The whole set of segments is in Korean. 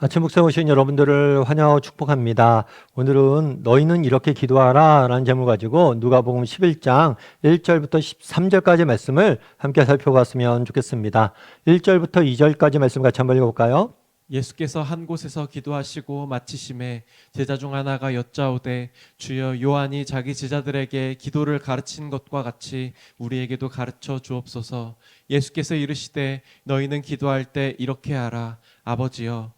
아침 목사 오신 여러분들을 환영하고 축복합니다. 오늘은 너희는 이렇게 기도하라 라는 제목을 가지고 누가복음 11장 1절부터 13절까지 말씀을 함께 살펴봤으면 좋겠습니다. 1절부터 2절까지 말씀 같이 한번 읽어볼까요? 예수께서 한 곳에서 기도하시고 마치심에 제자 중 하나가 여짜오되 주여 요한이 자기 제자들에게 기도를 가르친 것과 같이 우리에게도 가르쳐 주옵소서. 예수께서 이르시되 너희는 기도할 때 이렇게 하라. 아버지여.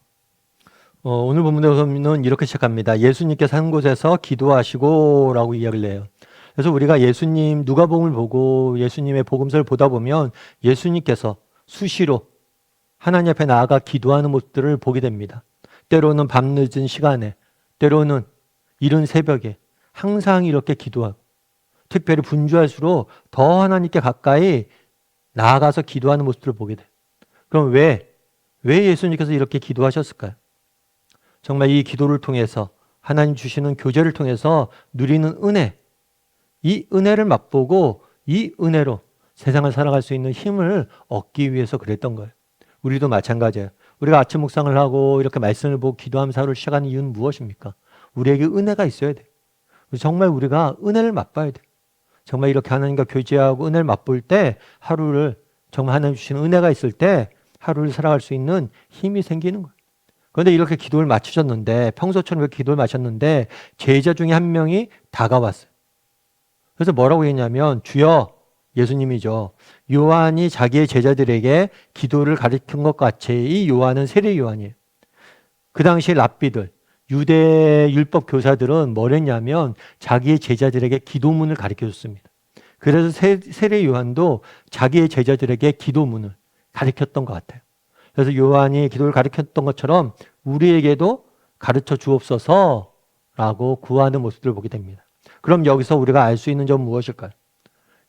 오늘 본문에서는 이렇게 시작합니다. 예수님께서 한 곳에서 기도하시고 라고 이야기를 해요. 그래서 우리가 예수님 누가복음을 보고 예수님의 복음서를 보다 보면 예수님께서 수시로 하나님 앞에 나아가 기도하는 모습들을 보게 됩니다. 때로는 밤늦은 시간에, 때로는 이른 새벽에 항상 이렇게 기도하고 특별히 분주할수록 더 하나님께 가까이 나아가서 기도하는 모습들을 보게 돼요. 그럼 왜 예수님께서 이렇게 기도하셨을까요? 정말 이 기도를 통해서 하나님 주시는 교제를 통해서 누리는 은혜, 이 은혜를 맛보고 이 은혜로 세상을 살아갈 수 있는 힘을 얻기 위해서 그랬던 거예요. 우리도 마찬가지예요. 우리가 아침 묵상을 하고 이렇게 말씀을 보고 기도하면서 하루를 시작하는 이유는 무엇입니까? 우리에게 은혜가 있어야 돼요. 정말 우리가 은혜를 맛봐야 돼요. 정말 이렇게 하나님과 교제하고 은혜를 맛볼 때 하루를 정말 하나님 주시는 은혜가 있을 때 하루를 살아갈 수 있는 힘이 생기는 거예요. 그런데 이렇게 기도를 마치셨는데 평소처럼 이렇게 기도를 마쳤는데 제자 중에 한 명이 다가왔어요. 그래서 뭐라고 했냐면 주여, 예수님이죠. 요한이 자기의 제자들에게 기도를 가르친 것 같이 이 요한은 세례 요한이에요. 그 당시 랍비들, 유대 율법 교사들은 뭘 했냐면 자기의 제자들에게 기도문을 가르쳐 줬습니다. 그래서 세례 요한도 자기의 제자들에게 기도문을 가르쳤던 것 같아요. 그래서 요한이 기도를 가르쳤던 것처럼 우리에게도 가르쳐 주옵소서라고 구하는 모습들을 보게 됩니다. 그럼 여기서 우리가 알 수 있는 점은 무엇일까요?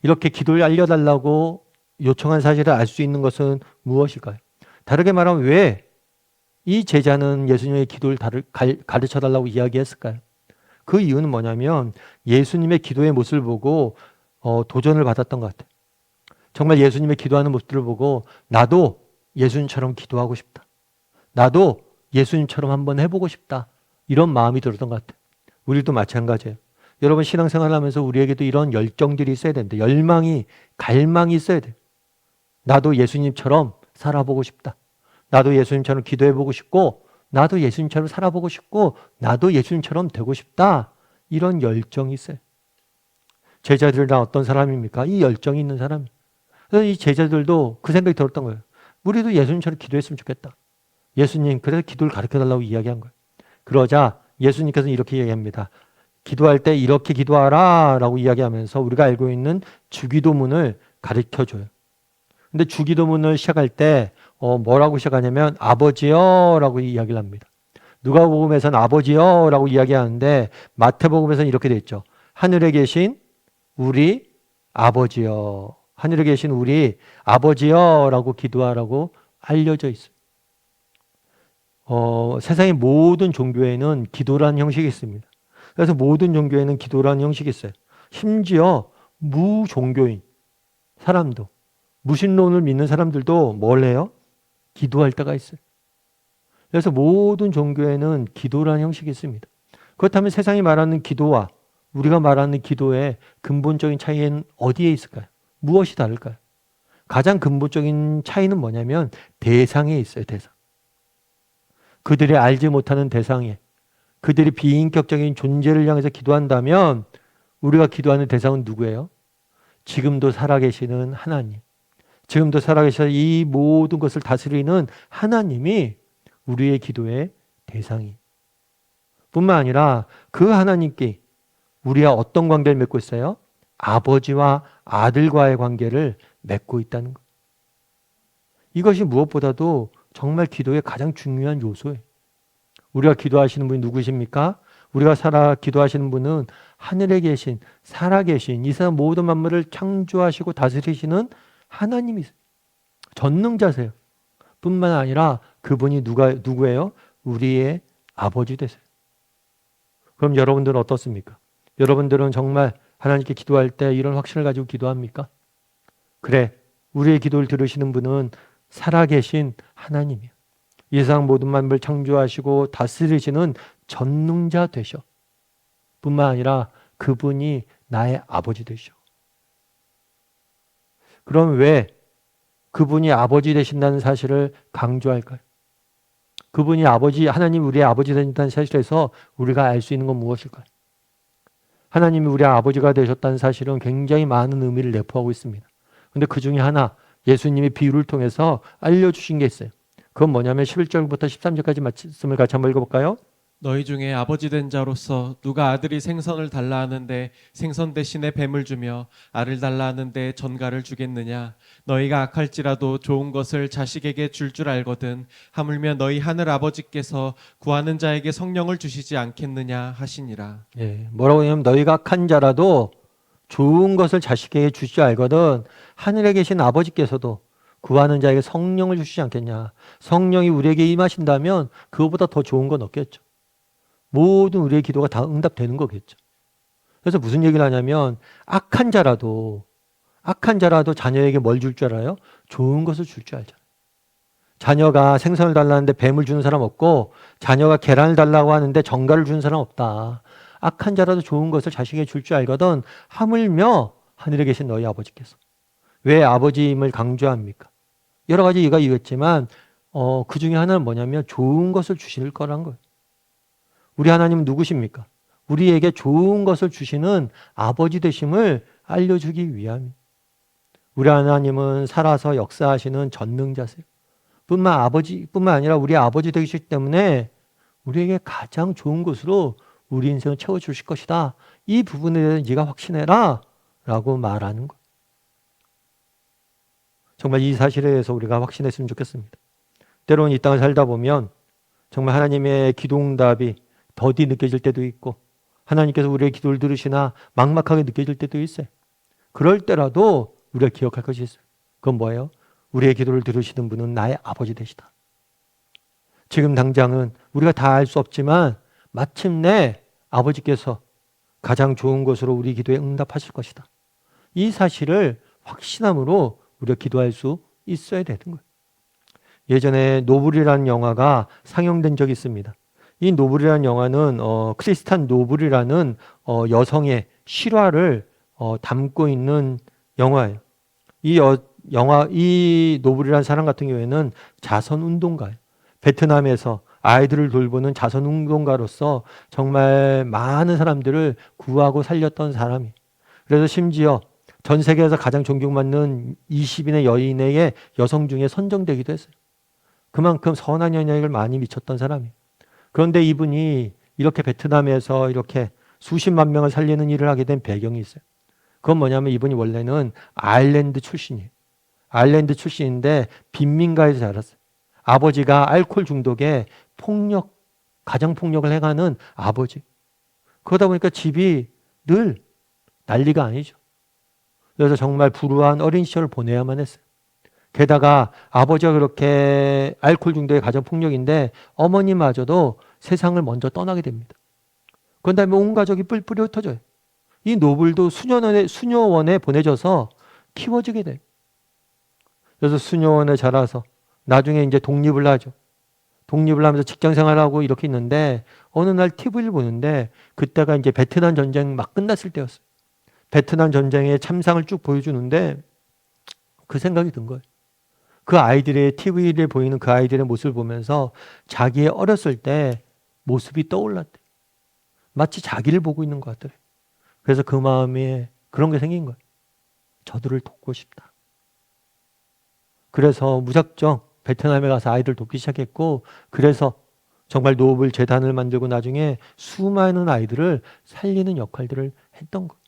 이렇게 기도를 알려달라고 요청한 사실을 알 수 있는 것은 무엇일까요? 다르게 말하면 왜 이 제자는 예수님의 기도를 가르쳐달라고 이야기했을까요? 그 이유는 뭐냐면 예수님의 기도의 모습을 보고 도전을 받았던 것 같아요. 정말 예수님의 기도하는 모습들을 보고 나도 예수님처럼 기도하고 싶다. 나도 예수님처럼 한번 해보고 싶다. 이런 마음이 들었던 것 같아요. 우리도 마찬가지예요. 여러분 신앙생활 하면서 우리에게도 이런 열정들이 있어야 됩니다. 열망이, 갈망이 있어야 돼요. 나도 예수님처럼 살아보고 싶다. 나도 예수님처럼 기도해보고 싶고 나도 예수님처럼 살아보고 싶고 나도 예수님처럼 되고 싶다. 이런 열정이 있어요. 제자들은 어떤 사람입니까? 이 열정이 있는 사람이에요. 그래서 이 제자들도 그 생각이 들었던 거예요. 우리도 예수님처럼 기도했으면 좋겠다. 예수님, 그래서 기도를 가르쳐달라고 이야기한 거예요. 그러자 예수님께서는 이렇게 얘기합니다. 기도할 때 이렇게 기도하라 라고 이야기하면서 우리가 알고 있는 주기도문을 가르쳐줘요. 근데 주기도문을 시작할 때 뭐라고 시작하냐면 아버지여 라고 이야기를 합니다. 누가복음에서는 아버지여 라고 이야기하는데 마태복음에서는 이렇게 돼 있죠. 하늘에 계신 우리 아버지여. 하늘에 계신 우리 아버지여 라고 기도하라고 알려져 있어요. 세상의 모든 종교에는 기도라는 형식이 있습니다. 그래서 모든 종교에는 기도라는 형식이 있어요. 심지어 무종교인 사람도, 무신론을 믿는 사람들도 뭘 해요? 기도할 때가 있어요. 그래서 모든 종교에는 기도라는 형식이 있습니다. 그렇다면 세상이 말하는 기도와 우리가 말하는 기도의 근본적인 차이는 어디에 있을까요? 무엇이 다를까요? 가장 근본적인 차이는 뭐냐면 대상에 있어요. 대상. 그들이 알지 못하는 대상에 그들이 비인격적인 존재를 향해서 기도한다면 우리가 기도하는 대상은 누구예요? 지금도 살아계시는 하나님. 지금도 살아계셔서 이 모든 것을 다스리는 하나님이 우리의 기도의 대상이. 뿐만 아니라 그 하나님께 우리와 어떤 관계를 맺고 있어요? 아버지와 아들과의 관계를 맺고 있다는 것. 이것이 무엇보다도 정말 기도의 가장 중요한 요소예요. 우리가 기도하시는 분이 누구십니까? 우리가 기도하시는 분은 하늘에 계신, 살아계신 이 세상 모든 만물을 창조하시고 다스리시는 하나님이세요. 전능자세요. 뿐만 아니라 그분이 누구예요? 우리의 아버지 되세요. 그럼 여러분들은 어떻습니까? 여러분들은 정말 하나님께 기도할 때 이런 확신을 가지고 기도합니까? 그래, 우리의 기도를 들으시는 분은 살아계신 하나님이에요. 이 세상 모든 만물을 창조하시고 다스리시는 전능자 되셔. 뿐만 아니라 그분이 나의 아버지 되셔. 그럼 왜 그분이 아버지 되신다는 사실을 강조할까요? 그분이 아버지, 하나님 우리의 아버지 되신다는 사실에서 우리가 알 수 있는 건 무엇일까요? 하나님이 우리의 아버지가 되셨다는 사실은 굉장히 많은 의미를 내포하고 있습니다. 그런데 그 중에 하나, 예수님의 비유를 통해서 알려주신 게 있어요. 그건 뭐냐면 11절부터 13절까지 말씀을 같이 한번 읽어볼까요? 너희 중에 아버지 된 자로서 누가 아들이 생선을 달라 하는데 생선 대신에 뱀을 주며 알을 달라 하는데 전갈을 주겠느냐? 너희가 악할지라도 좋은 것을 자식에게 줄 줄 알거든 하물며 너희 하늘 아버지께서 구하는 자에게 성령을 주시지 않겠느냐 하시니라. 예, 뭐라고 하냐면 너희가 악한 자라도 좋은 것을 자식에게 주시 알거든 하늘에 계신 아버지께서도 구하는 자에게 성령을 주시지 않겠냐. 성령이 우리에게 임하신다면 그것보다 더 좋은 건 없겠죠. 모든 우리의 기도가 다 응답되는 거겠죠. 그래서 무슨 얘기를 하냐면 악한 자라도 자녀에게 뭘 줄 줄 알아요? 좋은 것을 줄 줄 알잖아요. 자녀가 생선을 달라는데 뱀을 주는 사람 없고 자녀가 계란을 달라고 하는데 전갈을 주는 사람 없다. 악한 자라도 좋은 것을 자식에게 줄 줄 알거든 하물며 하늘에 계신 너희 아버지께서. 왜 아버지임을 강조합니까? 여러 가지 이유가 있겠지만 그 중에 하나는 뭐냐면 좋은 것을 주실 거란 거예요. 우리 하나님은 누구십니까? 우리에게 좋은 것을 주시는 아버지 되심을 알려주기 위함입니다. 우리 하나님은 살아서 역사하시는 전능자세요. 뿐만 아니라 우리 아버지 되시기 때문에 우리에게 가장 좋은 것으로 우리 인생을 채워주실 것이다. 이 부분에 대해서 네가 확신해라 라고 말하는 것. 정말 이 사실에 대해서 우리가 확신했으면 좋겠습니다. 때로는 이 땅을 살다 보면 정말 하나님의 기도응답이 더디 느껴질 때도 있고 하나님께서 우리의 기도를 들으시나 막막하게 느껴질 때도 있어요. 그럴 때라도 우리가 기억할 것이 있어요. 그건 뭐예요? 우리의 기도를 들으시는 분은 나의 아버지 되시다. 지금 당장은 우리가 다 알 수 없지만 마침내 아버지께서 가장 좋은 것으로 우리 기도에 응답하실 것이다. 이 사실을 확신함으로 우리가 기도할 수 있어야 되는 거예요. 예전에 노블이라는 영화가 상영된 적이 있습니다. 이 노블이라는 영화는 크리스탄 노블이라는 여성의 실화를 담고 있는 영화예요. 이 노블이라는 사람 같은 경우에는 자선운동가예요. 베트남에서 아이들을 돌보는 자선운동가로서 정말 많은 사람들을 구하고 살렸던 사람이에요. 그래서 심지어 전 세계에서 가장 존경받는 20인의 여인의 여성 중에 선정되기도 했어요. 그만큼 선한 영향을 많이 미쳤던 사람이에요. 그런데 이분이 이렇게 베트남에서 이렇게 수십만 명을 살리는 일을 하게 된 배경이 있어요. 그건 뭐냐면 이분이 원래는 아일랜드 출신이에요. 아일랜드 출신인데 빈민가에서 자랐어요. 아버지가 알코올 중독에 가정폭력을 행하는 아버지. 그러다 보니까 집이 늘 난리가 아니죠. 그래서 정말 불우한 어린 시절을 보내야만 했어요. 게다가 아버지가 그렇게 알코올 중독의 가정폭력인데 어머니마저도 세상을 먼저 떠나게 됩니다. 그런 다음에 온 가족이 뿔뿔이 흩어져요. 이 노블도 수녀원에 보내져서 키워지게 돼요. 그래서 수녀원에 자라서 나중에 이제 독립을 하죠. 독립을 하면서 직장 생활하고 이렇게 있는데 어느 날 TV를 보는데 그때가 이제 베트남 전쟁 막 끝났을 때였어요. 베트남 전쟁의 참상을 쭉 보여주는데 그 생각이 든 거예요. 그 아이들의 TV를 보이는 그 아이들의 모습을 보면서 자기의 어렸을 때 모습이 떠올랐대. 마치 자기를 보고 있는 것 같더래. 그래서 그 마음에 그런 게 생긴 거예요. 저들을 돕고 싶다. 그래서 무작정 베트남에 가서 아이들 돕기 시작했고 그래서 정말 노블 재단을 만들고 나중에 수많은 아이들을 살리는 역할들을 했던 거예요.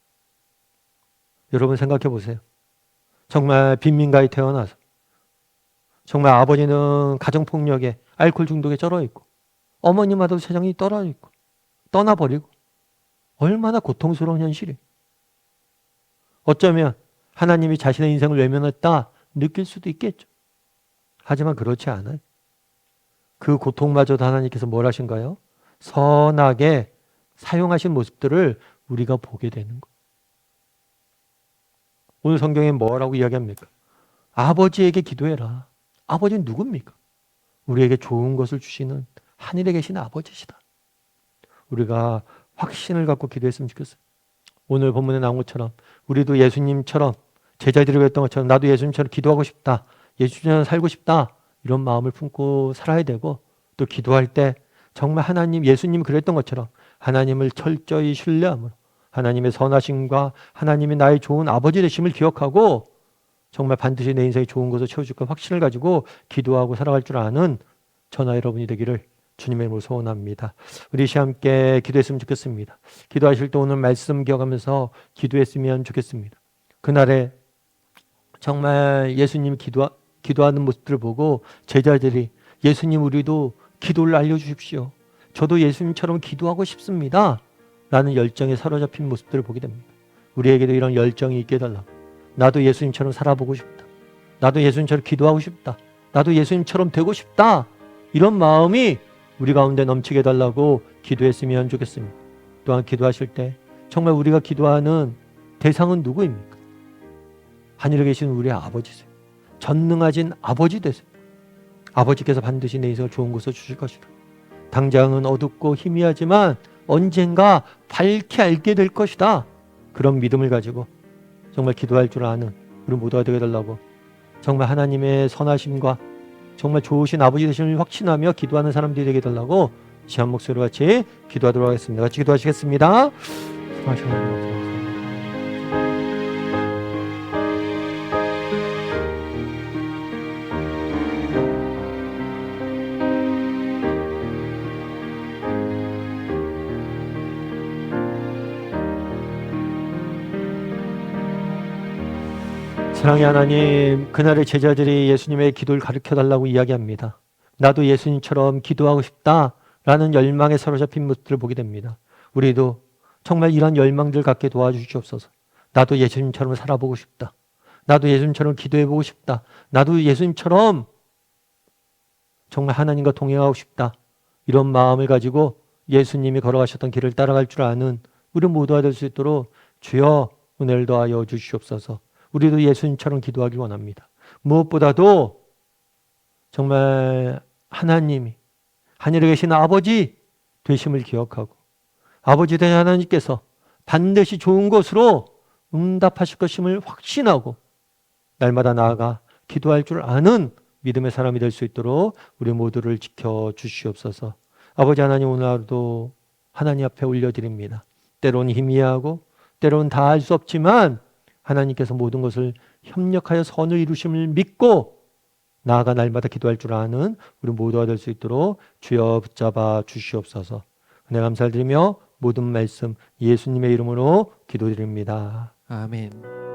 여러분 생각해 보세요. 정말 빈민가에 태어나서 정말 아버지는 가정폭력에 알코올 중독에 쩔어 있고 어머니마저도 세상이 떨어져 있고 떠나버리고 얼마나 고통스러운 현실이에요. 어쩌면 하나님이 자신의 인생을 외면했다 느낄 수도 있겠죠. 하지만 그렇지 않아요. 그 고통마저도 하나님께서 뭘 하신가요? 선하게 사용하신 모습들을 우리가 보게 되는 거예요. 오늘 성경에 뭐라고 이야기합니까? 아버지에게 기도해라. 아버지는 누굽니까? 우리에게 좋은 것을 주시는 하늘에 계신 아버지시다. 우리가 확신을 갖고 기도했으면 좋겠어요. 오늘 본문에 나온 것처럼 우리도 예수님처럼 제자들이 했던 것처럼 나도 예수님처럼 기도하고 싶다. 예수님처럼 살고 싶다. 이런 마음을 품고 살아야 되고, 또 기도할 때 정말 하나님, 예수님이 그랬던 것처럼 하나님을 철저히 신뢰함으로 하나님의 선하심과 하나님이 나의 좋은 아버지 되심을 기억하고 정말 반드시 내 인생에 좋은 것을 채워줄 것 확신을 가지고 기도하고 살아갈 줄 아는 저나 여러분이 되기를 주님의 이름으로 소원합니다. 우리 시간 함께 기도했으면 좋겠습니다. 기도하실 때 오늘 말씀 기억하면서 기도했으면 좋겠습니다. 그날에 정말 예수님이 기도하는 모습들을 보고 제자들이 예수님, 우리도 기도를 알려주십시오. 저도 예수님처럼 기도하고 싶습니다. 라는 열정에 사로잡힌 모습들을 보게 됩니다. 우리에게도 이런 열정이 있게 해달라고. 나도 예수님처럼 살아보고 싶다. 나도 예수님처럼 기도하고 싶다. 나도 예수님처럼 되고 싶다. 이런 마음이 우리 가운데 넘치게 해달라고 기도했으면 좋겠습니다. 또한 기도하실 때 정말 우리가 기도하는 대상은 누구입니까? 하늘에 계신 우리 아버지세요. 전능하신 아버지 되세요. 아버지께서 반드시 내 인생을 좋은 곳을 주실 것이다. 당장은 어둡고 희미하지만 언젠가 밝게 알게 될 것이다. 그런 믿음을 가지고 정말 기도할 줄 아는 우리 모두가 되게 해달라고, 정말 하나님의 선하심과 정말 좋으신 아버지 되심을 확신하며 기도하는 사람들이 되게 해달라고 시한 목소리로 같이 기도하도록 하겠습니다. 같이 기도하시겠습니다. 수고하셨습니다. 사랑의 하나님, 그날의 제자들이 예수님의 기도를 가르쳐달라고 이야기합니다. 나도 예수님처럼 기도하고 싶다라는 열망에 사로잡힌 모습들을 보게 됩니다. 우리도 정말 이런 열망들 갖게 도와주시옵소서. 나도 예수님처럼 살아보고 싶다. 나도 예수님처럼 기도해보고 싶다. 나도 예수님처럼 정말 하나님과 동행하고 싶다. 이런 마음을 가지고 예수님이 걸어가셨던 길을 따라갈 줄 아는 우리 모두가 될 수 있도록 주여 은혜를 더하여 주시옵소서. 우리도 예수님처럼 기도하기 원합니다. 무엇보다도 정말 하나님이 하늘에 계신 아버지 되심을 기억하고 아버지 되신 하나님께서 반드시 좋은 것으로 응답하실 것임을 확신하고 날마다 나아가 기도할 줄 아는 믿음의 사람이 될 수 있도록 우리 모두를 지켜주시옵소서. 아버지 하나님, 오늘 하루도 하나님 앞에 올려드립니다. 때로는 희미하고 때로는 다 알 수 없지만 하나님께서 모든 것을 협력하여 선을 이루심을 믿고 나아가 날마다 기도할 줄 아는 우리 모두가 될 수 있도록 주여 붙잡아 주시옵소서. 은혜 감사드리며 모든 말씀 예수님의 이름으로 기도드립니다. 아멘.